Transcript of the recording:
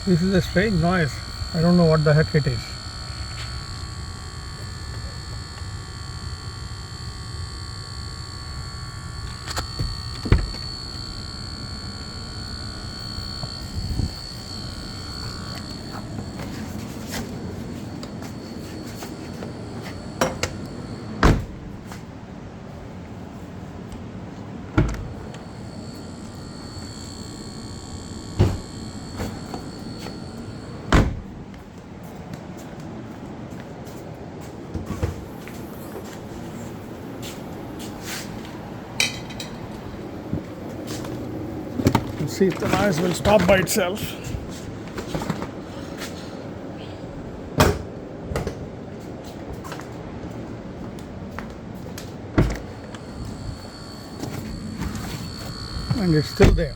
This is a strange noise. I don't know what the heck it is. Let's see if the noise will stop by itself. And it's still there.